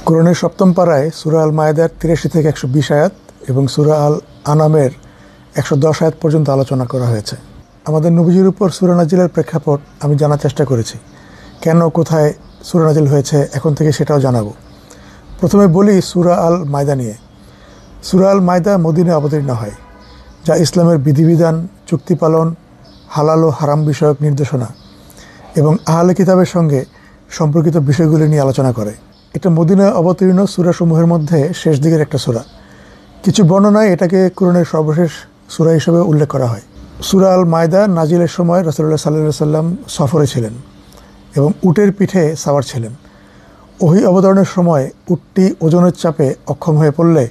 কোরআনের সপ্তম পারায় সূরা আল মায়েদার ৮৩ থেকে ১২০ আয়াত এবং সূরা আল আনামের ১১০ আয়াত পর্যন্ত আলোচনা করা হয়েছে। আমাদের নবীজির উপর সূরা নাজিলের প্রেক্ষাপট আমি জানার চেষ্টা করেছি। কেন, কোথায় সূরা নাজিল হয়েছে এখন থেকে সেটাও জানাবো। প্রথমে বলি সূরা আল মায়দা নিয়ে। সূরা আল মায়দা মদিনায় অবতীর্ণ হয়, যা ইসলামের বিধিবিধান, চুক্তি পালন, হালাল ও হারাম বিষয়ক নির্দেশনা এবং আহলে কিতাবের সঙ্গে সম্পর্কিত বিষয়গুলি নিয়ে আলোচনা করে। এটা মদিনায় অবতীর্ণ সূরাসমূহের মধ্যে শেষ দিকের একটা সূরা। কিছু বর্ণনায় এটাকে কোরআনের সর্বশেষ সূরা হিসেবে উল্লেখ করা হয়। সূরা আল মায়দা নাজিলের সময় রাসূলুল্লাহ সাল্লাল্লাহু আলাইহি সাল্লাম সফরে ছিলেন এবং উটের পিঠে সাওয়ার ছিলেন। ওহী অবতরণের সময় উটটি ওজনের চাপে অক্ষম হয়ে পড়লে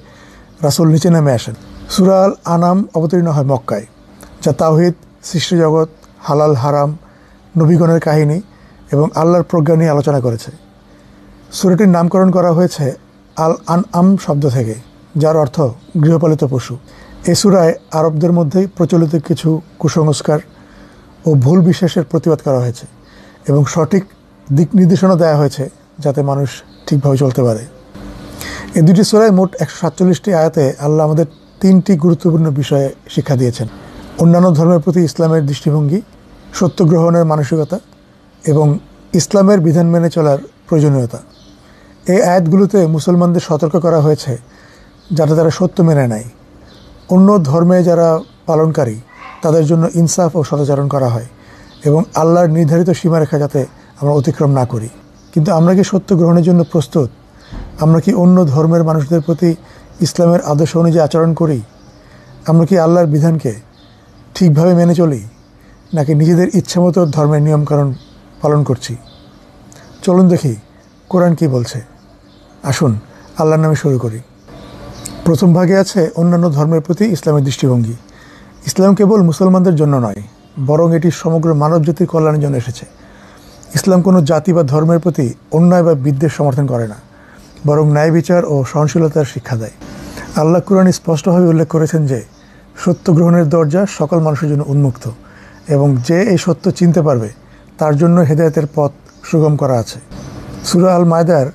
রাসূল নিচে নেমে আসেন। সূরা আল আনাম অবতীর্ণ হয় মক্কায়, যা তাওহীদ, সৃষ্টিজগৎ, হালাল হারাম, নবীগণের কাহিনী এবং আল্লাহর প্রজ্ঞা নিয়ে আলোচনা করেছে। সূরাটির নামকরণ করা হয়েছে আল আনআম শব্দ থেকে, যার অর্থ গৃহপালিত পশু। এই সূরায় আরবদের মধ্যেই প্রচলিত কিছু কুসংস্কার ও ভুল বিশ্বাসের প্রতিবাদ করা হয়েছে এবং সঠিক দিক নির্দেশনা দেওয়া হয়েছে যাতে মানুষ ঠিকভাবে চলতে পারে। এই দুটি সূরায় মোট ১৪৭টি আয়াতে আল্লাহ আমাদের ৩টি গুরুত্বপূর্ণ বিষয়ে শিক্ষা দিয়েছেন: অন্যান্য ধর্মের প্রতি ইসলামের দৃষ্টিভঙ্গি, সত্য গ্রহণের মানসিকতা এবং ইসলামের বিধান মেনে চলার প্রয়োজনীয়তা। এই আয়াতগুলোতে মুসলমানদের সতর্ক করা হয়েছে যাতে তারা সত্য মেনে নেয়। অন্য ধর্মে যারা পালনকারী তাদের জন্য ইনসাফ ও সদাচরণ করা হয় এবং আল্লাহর নির্ধারিত সীমারেখা যাতে আমরা অতিক্রম না করি। কিন্তু আমরা কি সত্য গ্রহণের জন্য প্রস্তুত? আমরা কি অন্য ধর্মের মানুষদের প্রতি ইসলামের আদর্শ অনুযায়ী আচরণ করি? আমরা কি আল্লাহর বিধানকে ঠিকভাবে মেনে চলি, নাকি নিজেদের ইচ্ছামতো ধর্মের নিয়মকানুন পালন করছি? চলুন দেখি কোরআন কি বলছে। আসুন আল্লাহর নামে শুরু করি। প্রথম ভাগে আছে অন্যান্য ধর্মের প্রতি ইসলামের দৃষ্টিভঙ্গি। ইসলাম কেবল মুসলমানদের জন্য নয়, বরং এটি সমগ্র মানবজাতির কল্যাণের জন্য এসেছে। ইসলাম কোনো জাতি বা ধর্মের প্রতি অন্যায় বা বিদ্বেষ সমর্থন করে না, বরং ন্যায় বিচার ও সহনশীলতার শিক্ষা দেয়। আল্লাহ কুরআনে স্পষ্টভাবে উল্লেখ করেছেন যে সত্য গ্রহণের দরজা সকল মানুষের জন্য উন্মুক্ত এবং যে এই সত্য চিনতে পারবে তার জন্য হেদায়েতের পথ সুগম করা আছে। সূরা আল মায়দার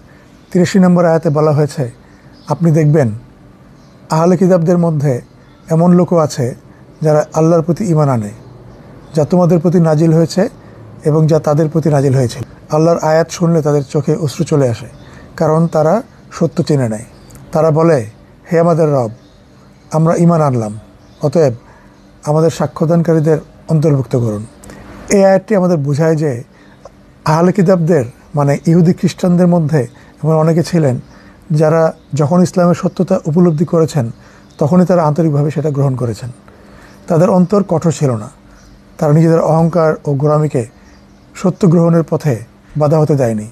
৮৩ নম্বর আয়াতে বলা হয়েছে, আপনি দেখবেন আহলে কিতাবদের মধ্যে এমন লোকও আছে যারা আল্লাহর প্রতি ঈমান আনে, যা তোমাদের প্রতি নাজিল হয়েছে এবং যা তাদের প্রতি নাজিল হয়েছিল। আল্লাহর আয়াত শুনলে তাদের চোখে অশ্রু চলে আসে, কারণ তারা সত্য চিনে নেয়। তারা বলে, হে আমাদের রব, আমরা ঈমান আনলাম, অতএব আমাদের সাক্ষ্যদানকারীদের অন্তর্ভুক্ত করুন। এই আয়াতটি আমাদের বোঝায় যে আহলে কিতাবদের মানে ইহুদি খ্রিস্টানদের মধ্যে এমন অনেকে ছিলেন যারা যখন ইসলামের সত্যতা উপলব্ধি করেছেন তখনই তারা আন্তরিকভাবে সেটা গ্রহণ করেছেন। তাদের অন্তর কঠোর ছিল না। তারা নিজেদের অহংকার ও গোঁড়ামিকে সত্য গ্রহণের পথে বাধা হতে দেয়নি।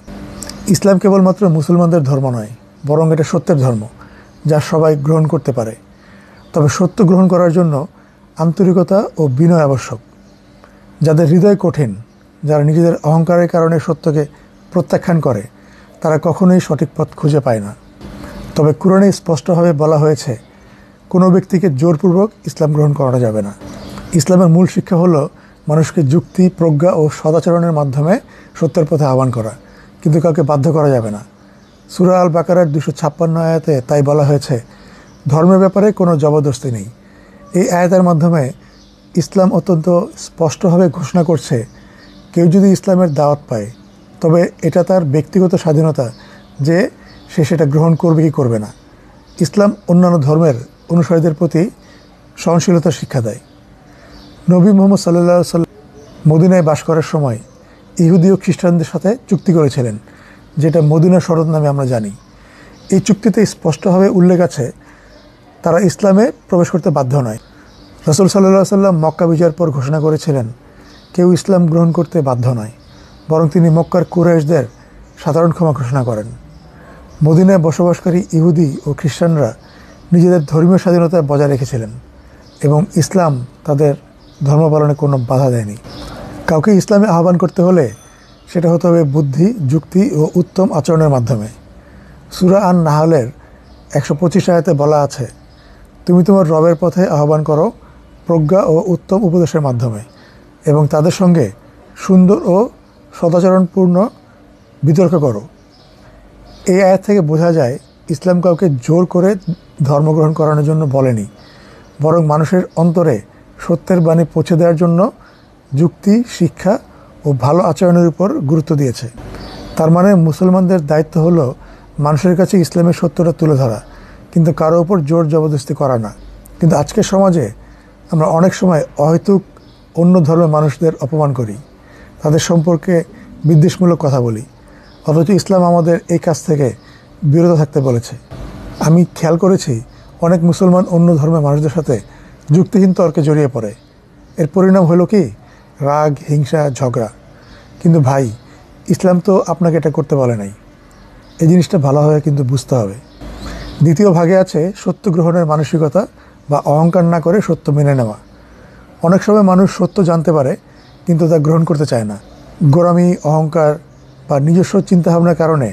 ইসলাম কেবলমাত্র মুসলমানদের ধর্ম নয়, বরং এটা সত্যের ধর্ম যা সবাই গ্রহণ করতে পারে। তবে সত্য গ্রহণ করার জন্য আন্তরিকতা ও বিনয় আবশ্যক। যাদের হৃদয় কঠিন, যারা নিজেদের অহংকারের কারণে সত্যকে প্রত্যাখ্যান করে, তারা কখনোই সঠিক পথ খুঁজে পায় না। তবে কুরআনে স্পষ্টভাবে বলা হয়েছে কোনো ব্যক্তিকে জোরপূর্বক ইসলাম গ্রহণ করানো যাবে না। ইসলামের মূল শিক্ষা হলো মানুষকে যুক্তি, প্রজ্ঞা ও সদাচরণের মাধ্যমে সত্যের পথে আহ্বান করা, কিন্তু কাউকে বাধ্য করা যাবে না। সূরা আল বাকারার ২৫৬ আয়াতে তাই বলা হয়েছে, ধর্মের ব্যাপারে কোনো জবরদস্তি নেই। এই আয়াতের মাধ্যমে ইসলাম অত্যন্ত স্পষ্টভাবে ঘোষণা করছে, কেউ যদি ইসলামের দাওয়াত পায় তবে এটা তার ব্যক্তিগত স্বাধীনতা যে সে সেটা গ্রহণ করবে কি করবে না। ইসলাম অন্যান্য ধর্মের অনুসারীদের প্রতি সহনশীলতার শিক্ষা দেয়। নবী মুহাম্মদ সাল্লাল্লাহু আলাইহি ওয়াসাল্লাম মদিনায় বাস করার সময় ইহুদি ও খ্রিস্টানদের সাথে চুক্তি করেছিলেন, যেটা মদিনা শরত নামে আমরা জানি। এই চুক্তিতে স্পষ্টভাবে উল্লেখ আছে তারা ইসলামে প্রবেশ করতে বাধ্য নয়। রাসূল সাল্লাল্লাহু আলাইহি ওয়াসাল্লাম মক্কা বিজয়ের পর ঘোষণা করেছিলেন, কেউ ইসলাম গ্রহণ করতে বাধ্য নয়, বরং তিনি মক্কার কুরাইশদের সাধারণ ক্ষমা ঘোষণা করেন। মদিনায় বসবাসকারী ইহুদি ও খ্রিস্টানরা নিজেদের ধর্মীয় স্বাধীনতা বজায় রেখেছিলেন এবং ইসলাম তাদের ধর্ম পালনে কোনো বাধা দেয়নি। কাউকে ইসলামে আহ্বান করতে হলে সেটা হতে হবে বুদ্ধি, যুক্তি ও উত্তম আচরণের মাধ্যমে। সূরা আন নাহলের ১২৫ আয়াতে বলা আছে, তুমি তোমার রবের পথে আহ্বান করো প্রজ্ঞা ও উত্তম উপদেশের মাধ্যমে এবং তাদের সঙ্গে সুন্দর ও সদাচরণপূর্ণ বিতর্ক করো। এই আয়াত থেকে বোঝা যায় ইসলাম কাউকে জোর করে ধর্মগ্রহণ করানোর জন্য বলেনি, বরং মানুষের অন্তরে সত্যের বাণী পৌঁছে দেওয়ার জন্য যুক্তি, শিক্ষা ও ভালো আচরণের উপর গুরুত্ব দিয়েছে। তার মানে মুসলমানদের দায়িত্ব হলো মানুষের কাছে ইসলামের সত্যটা তুলে ধরা, কিন্তু কারো উপর জোর জবরদস্তি করা না। কিন্তু আজকের সমাজে আমরা অনেক সময় অহেতুক অন্য ধর্মের মানুষদের অপমান করি, তাদের সম্পর্কে বিদ্বেষমূলক কথা বলি, অথচ ইসলাম আমাদের এই কাজ থেকে বিরত থাকতে বলেছে। আমি খেয়াল করেছি অনেক মুসলমান অন্য ধর্মের মানুষদের সাথে যুক্তিহীন তর্কে জড়িয়ে পড়ে। এর পরিণাম হলো কি? রাগ, হিংসা, ঝগড়া। কিন্তু ভাই, ইসলাম তো আপনাকে এটা করতে বলে নাই। এই জিনিসটা ভালোভাবে কিন্তু বুঝতে হবে। দ্বিতীয় ভাগে আছে সত্য গ্রহণের মানসিকতা বা অহংকার না করে সত্য মেনে নেওয়া। অনেক সময় মানুষ সত্য জানতে পারে কিন্তু তা গ্রহণ করতে চায় না। গোঁড়ামি, অহংকার বা নিজস্ব চিন্তাভাবনার কারণে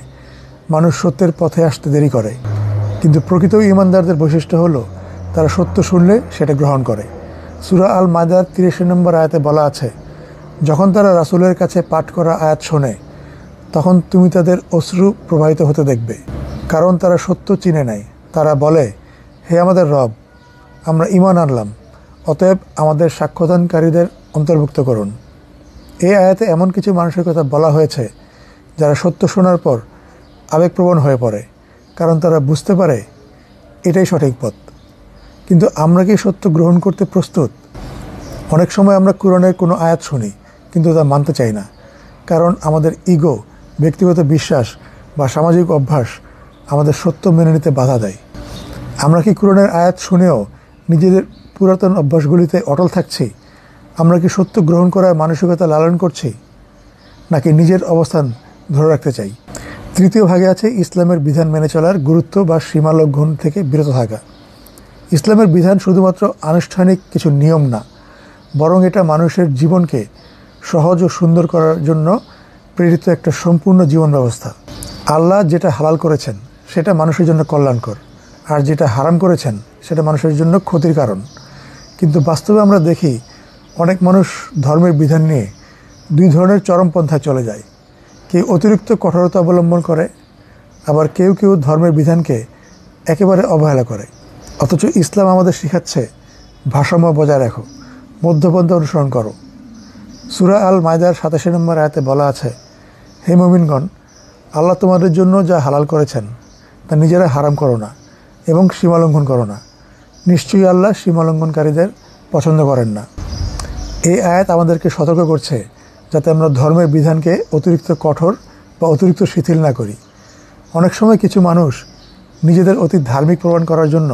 মানুষ সত্যের পথে আসতে দেরি করে। কিন্তু প্রকৃত ঈমানদারদের বৈশিষ্ট্য হলো তারা সত্য শুনলে সেটা গ্রহণ করে। সূরা আল মায়দার 83 নম্বর আয়াতে বলা আছে, যখন তারা রাসূলের কাছে পাঠ করা আয়াত শোনে তখন তুমি তাদের অশ্রু প্রবাহিত হতে দেখবে, কারণ তারা সত্য চিনে নেয়। তারা বলে, হে আমাদের রব, আমরা ঈমান আনলাম, অতএব আমাদের সাক্ষ্যদানকারীদের অন্তর্ভুক্ত করুন। এই আয়াতে এমন কিছু মানুষের কথা বলা হয়েছে যারা সত্য শোনার পর আবেগপ্রবণ হয়ে পড়ে, কারণ তারা বুঝতে পারে এটাই সঠিক পথ। কিন্তু আমরা কি সত্য গ্রহণ করতে প্রস্তুত? অনেক সময় আমরা কুরআনের কোনো আয়াত শুনি কিন্তু তা মানতে চাই না, কারণ আমাদের ইগো, ব্যক্তিগত বিশ্বাস বা সামাজিক অভ্যাস আমাদের সত্য মেনে নিতে বাধা দেয়। আমরা কি কুরআনের আয়াত শুনেও নিজেদের পুরাতন অভ্যাসগুলিতে অটল থাকছি? আমরা কি সত্য গ্রহণ করার মানসিকতা লালন করছি, নাকি নিজের অবস্থান ধরে রাখতে চাই? তৃতীয় ভাগে আছে ইসলামের বিধান মেনে চলার গুরুত্ব বা সীমা লঙ্ঘন থেকে বিরত থাকা। ইসলামের বিধান শুধুমাত্র আনুষ্ঠানিক কিছু নিয়ম না, বরং এটা মানুষের জীবনকে সহজ ও সুন্দর করার জন্য প্রেরিত একটা সম্পূর্ণ জীবন ব্যবস্থা। আল্লাহ যেটা হালাল করেছেন সেটা মানুষের জন্য কল্যাণকর, আর যেটা হারাম করেছেন সেটা মানুষের জন্য ক্ষতির কারণ। কিন্তু বাস্তবে আমরা দেখি অনেক মানুষ ধর্মের বিধান নিয়ে দুই ধরনের চরমপন্থায় চলে যায়। কেউ অতিরিক্ত কঠোরতা অবলম্বন করে, আবার কেউ কেউ ধর্মের বিধানকে একেবারে অবহেলা করে। অথচ ইসলাম আমাদের শেখাচ্ছে ভারসাম্য বজায় রাখো, মধ্যপন্থা অনুসরণ করো। সূরা আল মায়দার 87 নম্বর আয়াতে বলা আছে, হে মুমিনগণ, আল্লাহ তোমাদের জন্য যা হালাল করেছেন তা নিজেরা হারাম করো না এবং সীমালঙ্ঘন করো না। নিশ্চয়ই আল্লাহ সীমালঙ্ঘনকারীদের পছন্দ করেন না। এই আয়াত আমাদেরকে সতর্ক করছে যাতে আমরা ধর্মের বিধানকে অতিরিক্ত কঠোর বা অতিরিক্ত শিথিল না করি। অনেক সময় কিছু মানুষ নিজেদের অতি ধার্মিক প্রমাণ করার জন্য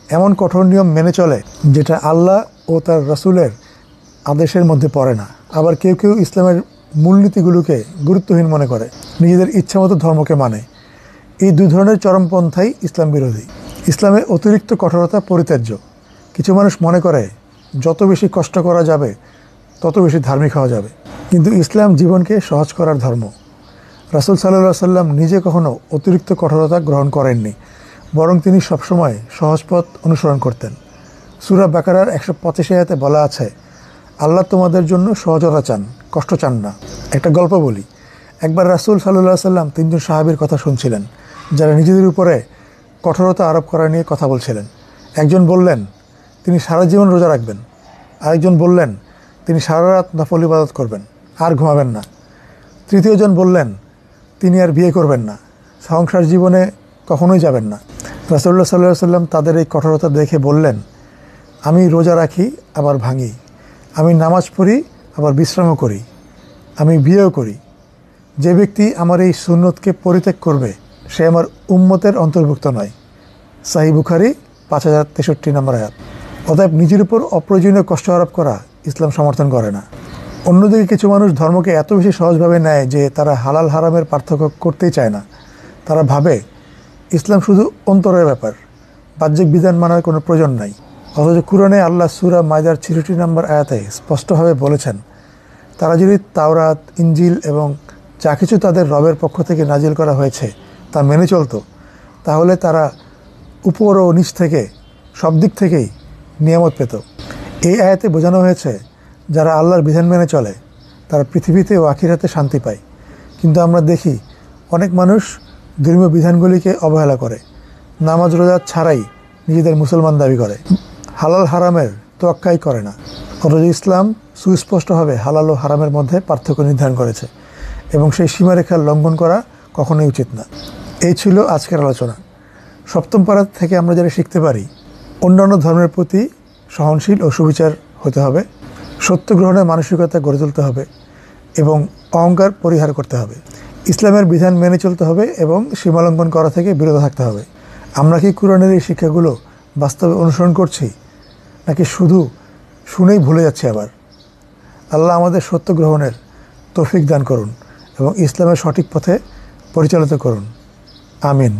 এমন কঠোর নিয়ম মেনে চলে যেটা আল্লাহ ও তার রাসূলের আদেশের মধ্যে পড়ে না। আবার কেউ কেউ ইসলামের মূলনীতিগুলোকে গুরুত্বহীন মনে করে নিজেদের ইচ্ছামতো ধর্মকে মানে। এই দুই ধরনের চরমপন্থাই ইসলাম বিরোধী। ইসলামে অতিরিক্ত কঠোরতা পরিত্যাজ্য। কিছু মানুষ মনে করে যত বেশি কষ্ট করা যাবে তত বেশি ধার্মিক হওয়া যাবে, কিন্তু ইসলাম জীবনকে সহজ করার ধর্ম। রাসূল সাল্লাল্লাহু আলাইহি সাল্লাম নিজে কখনো অতিরিক্ত কঠোরতা গ্রহণ করেননি, বরং তিনি সবসময় সহজ পথ অনুসরণ করতেন। সূরা বাকারার 185 আয়াতে বলা আছে, আল্লাহ তোমাদের জন্য সহজতা চান, কষ্ট চান না। একটা গল্প বলি। একবার রাসূল সাল্লাল্লাহু আলাইহি সাল্লাম 3 জন সাহাবীর কথা শুনছিলেন যারা নিজেদের উপরে কঠোরতা আরোপ করা নিয়ে কথা বলছিলেন। একজন বললেন তিনি সারা জীবন রোজা রাখবেন, আরেকজন বললেন তিনি সারা রাত নফল ইবাদত করবেন আর ঘুমাবেন না। তৃতীয়জন বললেন তিনি আর বিয়ে করবেন না, সংসার জীবনে কখনোই যাবেন না। রাসূলুল্লাহ সাল্লাল্লাহু আলাইহি সাল্লাম তাদের এই কঠোরতা দেখে বললেন, আমি রোজা রাখি আবার ভাঙি, আমি নামাজ পড়ি আবার বিশ্রামও করি, আমি বিয়েও করি। যে ব্যক্তি আমার এই সুন্নতকে পরিত্যাগ করবে সে আমার উম্মতের অন্তর্ভুক্ত নয়। সহিহ বুখারী 5063 নম্বর আয়াত। অতএব নিজের উপর অপ্রয়োজনীয় কষ্ট আরোপ করা ইসলাম সমর্থন করে না। অন্যদিকে কিছু মানুষ ধর্মকে এত বেশি সহজভাবে নেয় যে তারা হালাল হারামের পার্থক্য করতেই চায় না। তারা ভাবে ইসলাম শুধু অন্তরের ব্যাপার, বাহ্যিক বিধান মানার কোনো প্রয়োজন নাই। অথচ কুরআনে আল্লাহ সূরা মায়দার 66 নম্বর আয়াতে স্পষ্টভাবে বলেছেন, তারা যদি তাওরাত, ইনজিল এবং যা কিছু তাদের রবের পক্ষ থেকে নাজিল করা হয়েছে তা মেনে চলত, তাহলে তারা উপর ও নিচ থেকে সব দিক থেকেই নিয়ামত পেত। এই আয়াতে বোঝানো হয়েছে যারা আল্লাহর বিধান মেনে চলে তারা পৃথিবীতে ও আখিরাতে শান্তি পায়। কিন্তু আমরা দেখি অনেক মানুষ ধর্মীয় বিধানগুলিকে অবহেলা করে, নামাজ রোজা ছাড়াই নিজেদের মুসলমান দাবি করে, হালাল হারামের তোয়াক্কাই করে না। অথচ ইসলাম সুস্পষ্টভাবে হালাল ও হারামের মধ্যে পার্থক্য নির্ধারণ করেছে এবং সেই সীমারেখার লঙ্ঘন করা কখনোই উচিত না। এই ছিল আজকের আলোচনা। সপ্তম পারা থেকে আমরা যেটা শিখতে পারি, অন্যান্য ধর্মের প্রতি সহনশীল ও সুবিচার হতে হবে, সত্য গ্রহণের মানসিকতা গড়ে তুলতে হবে এবং অহংকার পরিহার করতে হবে। ইসলামের বিধান মেনে চলতে হবে এবং সীমালঙ্ঘন করা থেকে বিরত থাকতে হবে। আমরা কি কোরআনের এই শিক্ষাগুলো বাস্তবে অনুসরণ করছি, নাকি শুধু শুনেই ভুলে যাচ্ছি? আবার আল্লাহ আমাদের সত্য গ্রহণের তৌফিক দান করুন এবং ইসলামের সঠিক পথে পরিচালিত করুন। আমিন।